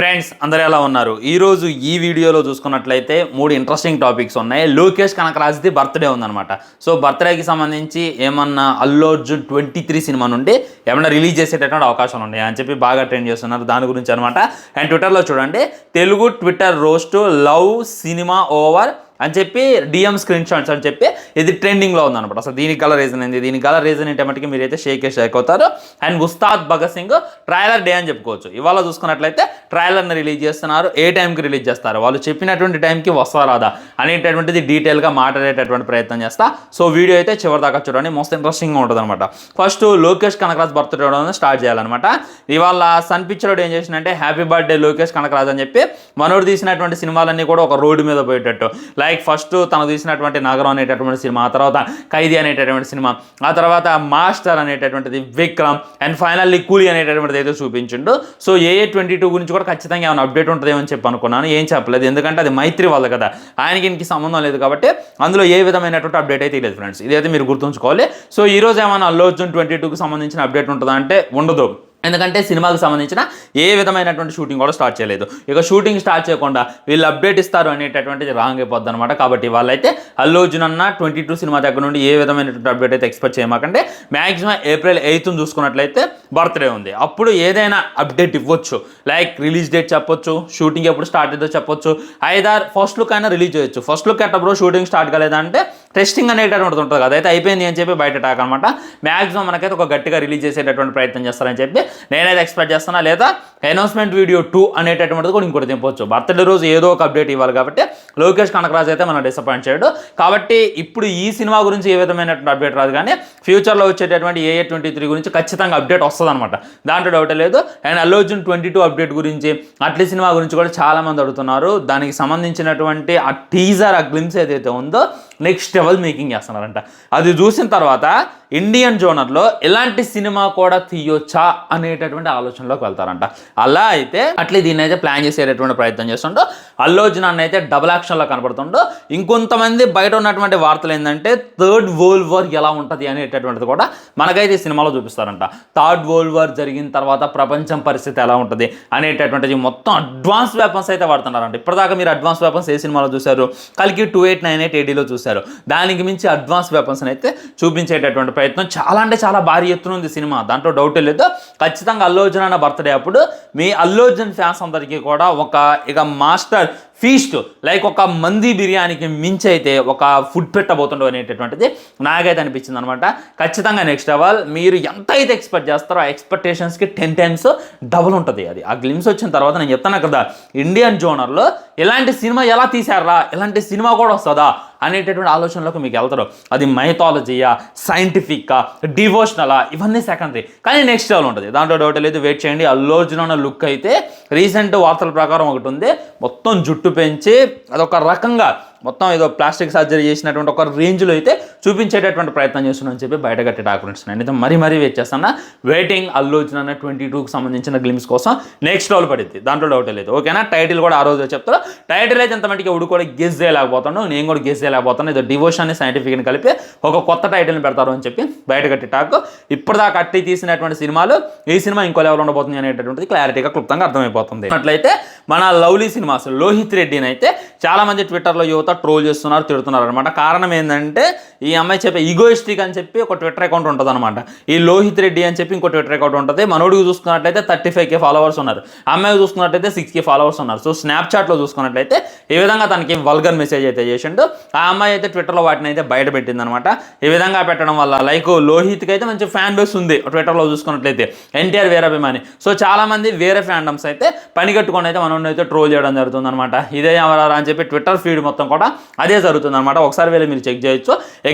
Friends అందరూ ఎలా ఉన్నారు? ఈరోజు ఈ వీడియోలో చూసుకున్నట్లయితే 3 ఇంట్రెస్టింగ్ టాపిక్స్ ఉన్నాయి. లోకేష్ కనకరాజ్ది బర్త్డే ఉందన్నమాట. సో బర్త్డేకి సంబంధించి ఏమన్నా అల్లు అర్జున్ 23 సినిమా నుండి ఏమన్నా రిలీజ్ చేసేటటువంటి అవకాశాలు ఉన్నాయి అని చెప్పి బాగా ట్రెండ్ చేస్తున్నారు. దాని గురించి అనమాట. అండ్ ట్విట్టర్లో చూడండి, Telugu Twitter roast love cinema over అని చెప్పి డిఎం స్క్రీన్ షాట్స్ అని చెప్పి ఇది ట్రెండింగ్లో ఉందన్నమాట. అసలు దీనికి గల రీజన్ ఏంది? దీనికి గల రీజన్ ఏంటంటే మీరైతే షేక్ అవుతారు. And Ustaad Bhagat Singh trailer day అని చెప్పుకోవచ్చు. ఇవాళ చూసుకున్నట్లయితే ట్రైలర్ని రిలీజ్ చేస్తున్నారు. ఏ టైంకి రిలీజ్ చేస్తారు, వాళ్ళు చెప్పినటువంటి టైంకి వస్తా రాదా అనేటటువంటిది డీటెయిల్గా మాట్లాడేటటువంటి ప్రయత్నం చేస్తా. సో వీడియో అయితే చివరి దాకా చూడండి, మోస్ట్ ఇంట్రెస్టింగ్గా ఉంటుంది అనమాట. First Lokesh Kanagaraj birthday start చేయాలన్నమాట. ఇవాళ సన్ పిక్చర్ ఏం చేసిందంటే హ్యాపీ బర్త్డే లోకేష్ కనకరాజ్ అని చెప్పి మనోడు తీసినటువంటి సినిమాలన్నీ కూడా ఒక రోడ్డు మీద పోయేటట్టు, లైక్ ఫస్ట్ తను తీసినటువంటి నగరం అనేటటువంటి సినిమా, ఆ తర్వాత ఖైదీ అనేటటువంటి సినిమా, ఆ తర్వాత మాస్టర్ అనేటటువంటిది, విక్రమ్, అండ్ ఫైనల్లీ కూలీ అనేటటువంటిది అయితే చూపించిండు. సో AA22 గురించి కూడా ఖచ్చితంగా ఏమైనా అప్డేట్ ఉంటుందేమో అని చెప్పి అనుకున్నాను. ఏం చెప్పలేదు, ఎందుకంటే అది మైత్రి వాళ్ళ కదా, ఆయనకి ఇంక సంబంధం లేదు కాబట్టి అందులో ఏ విధమైనటువంటి అప్డేట్ అయితే లేదు ఫ్రెండ్స్. ఇదైతే మీరు గుర్తుంచుకోవాలి. సో ఈరోజు ఏమైనా అల్లు అర్జున్ 22కి సంబంధించిన అప్డేట్ ఉంటుందా అంటే ఉండదు, ఎందుకంటే సినిమాకు సంబంధించిన ఏ విధమైనటువంటి షూటింగ్ కూడా స్టార్ట్ చేయలేదు. ఇక షూటింగ్ స్టార్ట్ చేయకుండా వీళ్ళు అప్డేట్ ఇస్తారు అనేటటువంటిది రాంగ్ అయిపోద్ది అనమాట. కాబట్టి వాళ్ళైతే అల్లు అర్జున్ అన్న 22 సినిమా దగ్గర నుండి ఏ విధమైనటువంటి అప్డేట్ అయితే ఎక్స్పెక్ట్ చేయమాకంటే మ్యాక్సిమం April 8 చూసుకున్నట్లయితే బర్త్డే ఉంది, అప్పుడు ఏదైనా అప్డేట్ ఇవ్వచ్చు. లైక్ రిలీజ్ డేట్ చెప్పొచ్చు, షూటింగ్ ఎప్పుడు స్టార్ట్ అవుతుందో చెప్పొచ్చు, ఐదార్ ఫస్ట్ లుక్ అయినా రిలీజ్ చేయొచ్చు. ఫస్ట్ లుక్ ఎట్టప్పుడు షూటింగ్ స్టార్ట్ కాలేదంటే టెస్టింగ్ అనేటటువంటి ఉంటుంది కదా, అయితే అయిపోయింది అని చెప్పి బయట టాక్ అనమాట. మ్యాక్సిమం మనకైతే ఒక గట్టిగా రిలీజ్ చేసేటటువంటి ప్రయత్నం చేస్తారని చెప్పి నేనైతే ఎక్స్పెక్ట్ చేస్తున్నా. లేదా అనౌన్స్మెంట్ వీడియో 2 అనేటటువంటిది కూడా ఇంకోటి తెంపవచ్చు. బర్త్డే రోజు ఏదో ఒక అప్డేట్ ఇవ్వాలి కాబట్టి లోకేష్ కనకరాజ్ అయితే మనం డిసప్పాయింట్ చేయడు. కాబట్టి ఇప్పుడు ఈ సినిమా గురించి ఏ విధమైనటువంటి అప్డేట్ రాదు, కానీ ఫ్యూచర్లో వచ్చేటటువంటి AA23 గురించి ఖచ్చితంగా అప్డేట్ వస్తుంది అనమాట, దాంట్లో డౌట్ లేదు. అండ్ అల్లు అర్జున్ 22 అప్డేట్ గురించి, అట్లీ సినిమా గురించి కూడా చాలా మంది అడుగుతున్నారు. దానికి సంబంధించినటువంటి ఆ టీజర్, ఆ గ్లిమ్స్ ఏదైతే ఉందో నెక్స్ట్ లెవెల్ మేకింగ్ చేస్తున్నారంట. అది చూసిన తర్వాత ఇండియన్ జోనర్లో ఎలాంటి సినిమా కూడా తీయొచ్చా అనేటటువంటి ఆలోచనలోకి వెళ్తారంట. అలా అయితే అట్లే దీన్ని అయితే ప్లాన్ చేసేటటువంటి ప్రయత్నం చేస్తుంటో అల్లు అర్జున్ అన్న అయితే డబుల్ యాక్షన్లో కనపడుతుండో. ఇంకొంతమంది బయట ఉన్నటువంటి వార్తలు ఏంటంటే థర్డ్ వరల్డ్ వార్ ఎలా ఉంటుంది అనేటటువంటిది కూడా మనకైతే ఈ సినిమాలో చూపిస్తారంట. థర్డ్ వరల్డ్ వార్ జరిగిన తర్వాత ప్రపంచం పరిస్థితి ఎలా ఉంటుంది అనేటటువంటిది మొత్తం అడ్వాన్స్ వెపన్స్ అయితే వాడుతున్నారంట. ఇప్పటిదాకా మీరు అడ్వాన్స్ వెపన్స్ ఏ సినిమాలో చూశారు? కల్కి 2898 ADలో చూశారు. దానికి మించి అడ్వాన్స్ వెపన్స్ అయితే చూపించేటటువంటి ప్రయత్నం చాలా అంటే చాలా భారీ ఎత్తున ఉంది సినిమా, దాంట్లో డౌటే లేదు. ఖచ్చితంగా అల్లు అర్జున్ అన్న బర్త్డే అప్పుడు మీ అల్లు అర్జున్ ఫ్యాన్స్ అందరికీ కూడా ఒక ఇక మాస్టర్ ఫీస్ట్, లైక్ ఒక మంది బిర్యానీకి మించి అయితే ఒక ఫుడ్ పెట్టబోతుండో అనేటటువంటిది నాకైతే అనిపించింది అనమాట. ఖచ్చితంగా నెక్స్ట్ లెవెల్. మీరు ఎంత అయితే ఎక్స్పెక్ట్ చేస్తారో ఆ ఎక్స్పెక్టేషన్స్కి 10 times డబుల్ ఉంటుంది. అది ఆ గ్లిమ్స్ వచ్చిన తర్వాత నేను చెప్తాను కదా, ఇండియన్ జోనర్లో ఎలాంటి సినిమా ఎలా తీశారా, ఎలాంటి సినిమా కూడా వస్తుందా అనేటటువంటి ఆలోచనలోకి మీకు వెళ్తారు. అది మైథాలజీయా, సైంటిఫిక్కా, డివోషనలా, ఇవన్నీ సెకండరీ, కానీ నెక్స్ట్ లెవెల్ ఉంటుంది, దాంట్లో డౌట్ లేదు. వెయిట్ చేయండి. అల్లు అర్జున్ అన్న లుక్ అయితే రీసెంట్ వార్తల ప్రకారం ఒకటి ఉంది, మొత్తం జుట్టు పెంచి అదొక రకంగా మొత్తం ఏదో ప్లాస్టిక్ సర్జరీ చేసినటువంటి ఒక రేంజ్లో అయితే చూపించేటటువంటి ప్రయత్నం చేస్తున్నాను అని చెప్పి బయట కట్టి డాక్యుమెంట్స్ నేనైతే మరీ వెయిట్ చేస్తాను. వెయిటింగ్ అల్లు అర్జున్ అన్న 22కి సంబంధించిన గ్లిమ్స్ కోసం నెక్స్ట్ లెవెల్ పడింది, దాంట్లో డౌట్ లేదు. ఓకేనా? టైటిల్ కూడా ఆ రోజు చెప్తారు. టైటిల్ అయితే ఎంత మటుకు ఉడు కూడా గెస్ చేయలేకపోతాను, నేను కూడా గెస్ చేయలేకపోతాను. ఏదో డివోషన్ సైంటిఫిక్ని కలిపి ఒక కొత్త టైటిల్ని పెడతారు అని చెప్పి బయట కట్టి టాక్. ఇప్పటిదాకా కట్టి తీసినటువంటి సినిమాలు ఈ సినిమా ఇంకో లెవెల్ ఉండబోతుంది అనేటటువంటిది క్లారిటీగా క్లుప్తంగా అర్థమైపోతుంది. అట్లయితే మన లవ్లీ సినిమాస్ లోహిత్ రెడ్డిని అయితే చాలామంది ట్విట్టర్లో యువత ట్రోల్ చేస్తున్నారు, తిడుతున్నారు అనమాట. కారణం ఏంటంటే ఈ అమ్మాయి చెప్పే ఈగోయిస్టిక్ అని చెప్పి ఒక ట్విట్టర్ అకౌంట్ ఉంటుంది అనమాట. ఈ లోహిత్ రెడ్డి అని చెప్పి ఇంకో ట్విట్టర్ అకౌంట్ ఉంటుంది. మనోడికి చూసుకున్నట్లయితే 35K ఫాలోవర్స్ ఉన్నారు, అమ్మాయికి చూసుకున్నట్లయితే 6K ఫాలోవర్స్ ఉన్నారు. సో స్నాప్చాట్లో చూసుకున్నట్లయితే ఈ విధంగా తనకి వల్గర్ మెసేజ్ అయితే చేసిండు. ఆ అమ్మాయి అయితే ట్విట్టర్లో వాటిని అయితే బయట పెట్టింది అనమాట. ఈ విధంగా పెట్టడం వల్ల లైక్ లోహిత్కి అయితే మంచి ఫ్యాన్ బేస్ ఉంది ట్విట్టర్లో చూసుకున్నట్లయితే, ఎన్టీఆర్ వీరాభిమాని. సో చాలామంది వేరే ఫ్యాండమ్స్ అయితే పని కట్టుకొని అయితే మనోడిని అయితే ట్రోల్ చేయడం జరుగుతుంది అనమాట. ఇదే ఎవరా అని చెప్పి ట్విట్టర్ ఫీడ్ మొత్తం కూడా అదే జరుగుతుంది అనమాట. ఒకసారి వెళ్ళి మీరు చెక్ చేయొచ్చు.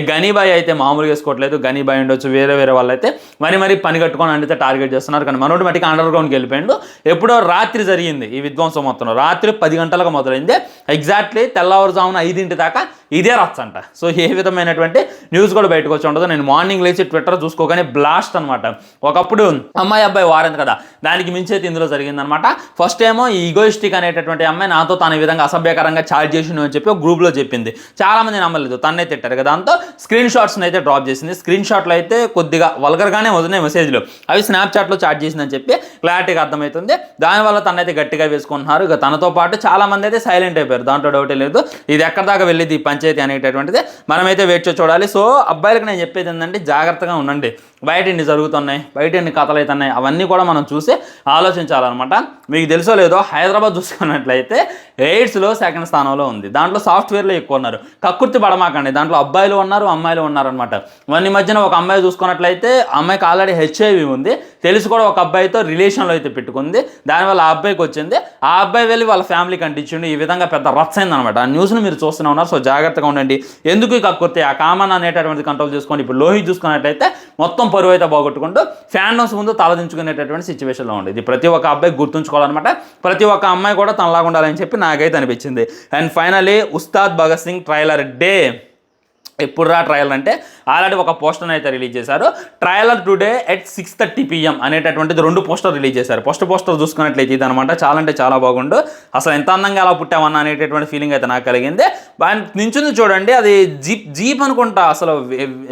గనీబాయ్ అయితే మామూలుగా వేసుకోవట్లేదు, గనీబాయ్ ఉండొచ్చు, వేరే వాళ్ళు అయితే మరి పని కట్టుకొని అంటే టార్గెట్ చేస్తున్నారు. కానీ మనోడు మట్టికి అండర్ గ్రౌండ్కి వెళ్ళిపోయిండు. ఎప్పుడో రాత్రి జరిగింది ఈ విధ్వంసం మొత్తం, రాత్రి 10 గంటలకు మొదలైంది. ఎగ్జాక్ట్లీ తెల్లవారుజామున 5 దాకా ఇదే రచ్చంట. సో ఏ విధమైనటువంటి న్యూస్ కూడా బయటకు వచ్చి ఉండదు. నేను మార్నింగ్ లేచి ట్విట్టర్ చూసుకోగానే బ్లాస్ట్ అనమాట. ఒకప్పుడు అమ్మాయి అబ్బాయి వారింది కదా, దానికి మించేది ఇందులో జరిగిందనమాట. ఫస్ట్ ఏమో ఈ ఈగోయిస్టిక్ అనేటటువంటి అమ్మాయి నాతో తన ఈ విధంగా అసభ్యకరంగా చాట్ చేసిండు అని చెప్పి ఒక గ్రూప్లో చెప్పింది. చాలా మంది నమ్మలేదు, తన్నే తిట్టారు కదా. దాంతో స్క్రీన్ షాట్స్ని అయితే డ్రాప్ చేసింది. స్క్రీన్ షాట్లు అయితే కొద్దిగా వల్గర్గానే వదిలినాయి మెసేజ్లు, అవి స్నాప్చాట్లో చాట్ చేసిందని చెప్పి క్లారిటీగా అర్థమవుతుంది. దానివల్ల తనైతే గట్టిగా వేసుకుంటున్నారు. ఇక తనతో పాటు చాలా మంది అయితే సైలెంట్ అయిపోయారు, దాంట్లో డౌటే లేదు. ఇది ఎక్కడ దాకా వెళ్ళింది ఈ పంచాయతీ అనేటటువంటిది మనమైతే వెయిట్ చేసి చూడాలి. సో అబ్బాయిలకు నేను చెప్పేది ఏంటంటే జాగ్రత్తగా ఉండండి. బయట ఇన్ని జరుగుతున్నాయి, బయట ఇన్ని కథలు అవుతున్నాయి, అవన్నీ కూడా మనం చూసి ఆలోచించాలన్నమాట. మీకు తెలుసో లేదో హైదరాబాద్ చూసుకున్నట్లయితే ఎయిడ్స్లో సెకండ్ స్థానంలో ఉంది. దాంట్లో సాఫ్ట్వేర్లో ఎక్కువ ఉన్నారు. కక్కుర్తి పడమాకండి, దాంట్లో అబ్బాయిలు ఉన్నారు అమ్మాయిలు ఉన్నారనమాట. ఈ మధ్యన ఒక అమ్మాయి చూసుకున్నట్లయితే అమ్మాయికి ఆల్రెడీ HIV ఉంది, తెలిసి కూడా ఒక అబ్బాయితో రిలేషన్లో అయితే పెట్టుకుంది. దానివల్ల ఆ అబ్బాయికి వచ్చింది, ఆ అబ్బాయి వెళ్ళి వాళ్ళ ఫ్యామిలీకి అంటించిండు. ఈ విధంగా పెద్ద రచ్చైంది అనమాట. ఆ న్యూస్ను మీరు చూస్తూనే ఉన్నారు. సో జాగ్రత్తగా ఉండండి. ఎందుకు ఈ కక్కుర్తి, ఆ కామన్ అనేటటువంటి కంట్రోల్ చేసుకోండి. ఇప్పుడు లోహిత్ చూసుకున్నట్లయితే మొత్తం పరువు అయితే బాగొట్టుకుంటూ ఫ్యాన్స్ ముందు తలదించుకునేటటువంటి సిచ్యువేషన్లో ఉండేది. ప్రతి ఒక్క అబ్బాయి గుర్తుంచుకోవాలన్నమాట. ప్రతి ఒక్క అమ్మాయి కూడా తనలాగా ఉండాలని చెప్పి నాకైతే అనిపించింది. And finally Ustaad Bhagat Singh trailer day. ఎప్పుడు రా ట్రయల్ అంటే ఆల్రెడీ ఒక పోస్టర్ని అయితే రిలీజ్ చేశారు. ట్రయలర్ టుడే at 6:30 PM అనేటటువంటిది 2 పోస్టర్ రిలీజ్ చేశారు. పోస్టర్ చూసుకున్నట్లయితే ఇది అనమాట. చాలా అంటే చాలా బాగుండు. అసలు ఎంత అందంగా ఎలా పుట్టామన్నా అనేటటువంటి ఫీలింగ్ అయితే నాకు కలిగింది. నించుంది చూడండి, అది జీప్ అనుకుంటా, అసలు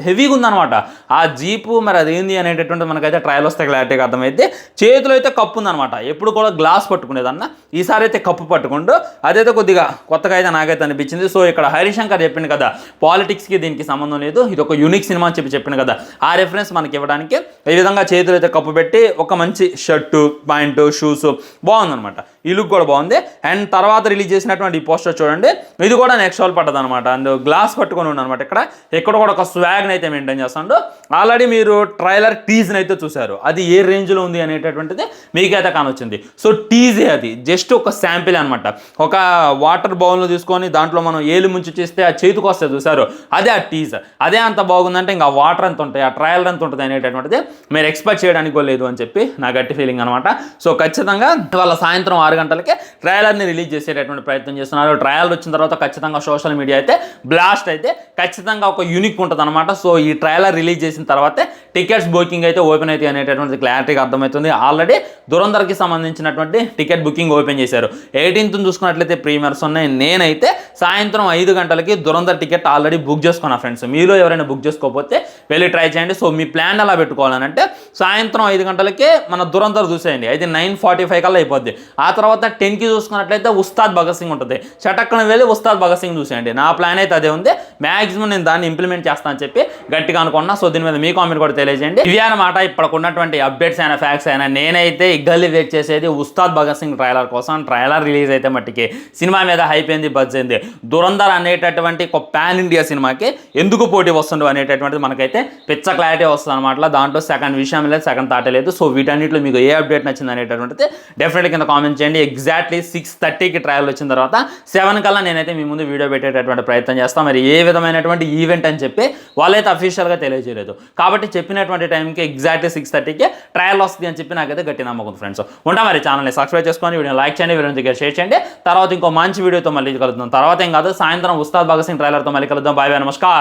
హెవీగా ఉందనమాట ఆ జీపు. మరి అది ఏంది అనేటటువంటి మనకైతే ట్రయల్ వస్తే క్లారిటీగా అర్థమైంది. చేతిలో అయితే కప్పు ఉందనమాట. ఎప్పుడు కూడా గ్లాస్ పట్టుకునేదన్న, ఈసారి అయితే కప్పు పట్టుకుంటూ, అదైతే కొద్దిగా కొత్తగా అయితే నాకైతే అనిపించింది. సో ఇక్కడ హరిశంకర్ చెప్పింది కదా, పాలిటిక్స్కి దీనికి సంబంధం లేదు, ఇది ఒక యూనిక్ సినిమా అని చెప్పిన కదా, ఆ రెఫరెన్స్ మనకి ఇవ్వడానికి ఈ విధంగా చేతులు అయితే కప్పు పెట్టి ఒక మంచి షర్టు ప్యాంటు షూస్ బాగుందనమాట. ఈ లుక్ కూడా బాగుంది. అండ్ తర్వాత రిలీజ్ చేసినటువంటి ఈ పోస్టర్ చూడండి, ఇది కూడా నెక్స్ట్ లెవెల్ పడ్డది అనమాట. అండ్ గ్లాస్ పట్టుకొని ఉండనమాట. ఇక్కడ కూడా ఒక స్వాగ్ని అయితే మెయింటైన్ చేస్తాడు. ఆల్రెడీ మీరు ట్రైలర్ టీజ్ని అయితే చూశారు, అది ఏ రేంజ్లో ఉంది అనేటటువంటిది మీకైతే కానొచ్చింది. సో టీజే అది జస్ట్ ఒక శాంపిల్ అనమాట. ఒక వాటర్ బౌల్ను తీసుకొని దాంట్లో మనం ఏలు ముంచి చేస్తే ఆ చేతికి వస్తే చూసారు, అదే ఆ టీజర్. అదే అంత బాగుందంటే ఇంకా వాటర్ ఎంత ఉంటాయి, ఆ ట్రయల్ ఎంత ఉంటుంది అనేటటువంటిది మీరు ఎక్స్పెక్ట్ చేయడానికి లేదు అని చెప్పి నా గట్టి ఫీలింగ్ అనమాట. సో ఖచ్చితంగా వాళ్ళ సాయంత్రం 6 గంటలకే ట్రయలర్ని రిలీజ్ చేసేటటువంటి ప్రయత్నం చేస్తున్నారు. ట్రయల్ వచ్చిన తర్వాత ఖచ్చితంగా సోషల్ మీడియా అయితే బ్లాస్ట్ అయితే ఖచ్చితంగా ఒక యూనిక్ ఉంటుంది అనమాట. సో ఈ ట్రయలర్ రిలీజ్ చేసిన తర్వాతే టికెట్స్ బుకింగ్ అయితే ఓపెన్ అవుతాయి అనేటటువంటి క్లారిటీగా అర్థమవుతుంది. ఆల్రెడీ దురంధర్కి సంబంధించినటువంటి టికెట్ బుకింగ్ ఓపెన్ చేశారు. 18th చూసుకున్నట్లయితే ప్రీమియర్స్ ఉన్నాయి. నేనైతే సాయంత్రం 5 గంటలకి దురంధర్ టికెట్ ఆల్రెడీ బుక్ చేసుకున్నా ఫ్రెండ్స్. మీలో ఎవరైనా బుక్ చేసుకోకపోతే వెళ్ళి ట్రై చేయండి. సో మీ ప్లాన్ ఎలా పెట్టుకోవాలంటే సాయంత్రం 5 గంటలకే మన దురంధర్ చూసేయండి, అయితే 9:45 కల్లా అయిపోద్ది. ఆ తర్వాత 10కి చూసుకున్నట్లయితే ఉస్తాద్ భగత్ సింగ్ ఉంటుంది, చటక్కన వెళ్ళి ఉస్తాద్ భగత్ సింగ్ చూసేయండి. నా ప్లాన్ అయితే అదే ఉంది. మ్యాక్సిమం నేను దాన్ని ఇంప్లిమెంట్ చేస్తాను అని చెప్పి గట్టిగా అనుకున్నా. సో దీని మీద మీ కామెంట్ కూడా తెలియజేయండి. ఇవి అన్నమాట ఇప్పటికి ఉన్నటువంటి అప్డేట్స్ అయినా ఫ్యాక్ట్స్ అయినా. నేనైతే ఇగ్గల్లి వెయిట్ చేసేది ఉస్తాద్ భగత్ సింగ్ ట్రైలర్ కోసం. ట్రైలర్ రిలీజ్ అయితే మట్టికి సినిమా మీద హైప్ అయింది, బజ్ అయింది. దురంధర్ అనేటటువంటి ఒక పాన్ ఇండియా సినిమాకి ఎందుకు పోటీ వస్తుండవు అనేటటువంటిది మనకైతే పిచ్చ క్లారిటీ వస్తుంది అనమాట. దాంట్లో సెకండ్ విషయం లేదు, సెకండ్ థాటే లేదు. సో వీటన్నిటిలో మీకు ఏ అప్డేట్ నచ్చింది అనేటటువంటిది డెఫినెట్గా కింద కామెంట్ చేయండి. ఎగ్జాక్ట్లీ 6:30కి ట్రయల్ వచ్చిన తర్వాత 7 కల్లా నేనైతే మీ ముందు వీడియో పెట్టేటటువంటి ప్రయత్నం చేస్తాను. మరి ఏ విధమైనటువంటి ఈవెంట్ అని చెప్పి వాళ్ళైతే అఫీషియల్గా తెలియజేయలేదు. కాబట్టి చెప్పినటువంటి టైంకి ఎగ్జాక్ట్లీ 6:30కి ట్రయల్ వస్తుంది అని చెప్పి నాకైతే గట్టి నమ్మకం ఫ్రెండ్స్. ఉంటా మరి ఛానల్ని సబ్స్క్రైబ్ చేసుకొని వీడియో లైక్ చేయండి, వీడియో షేర్ చేయండి. తర్వాత ఇంకో మంచి వీడియోతో మళ్ళీ కలుద్దాం. తర్వాత ఏం కాదు, సాయంత్రం ఉస్తాద్ భగత్ సింగ్ ట్రైలర్తో మళ్ళీ కలుద్దాం. బాయ్ బాయ్, నమస్కారం.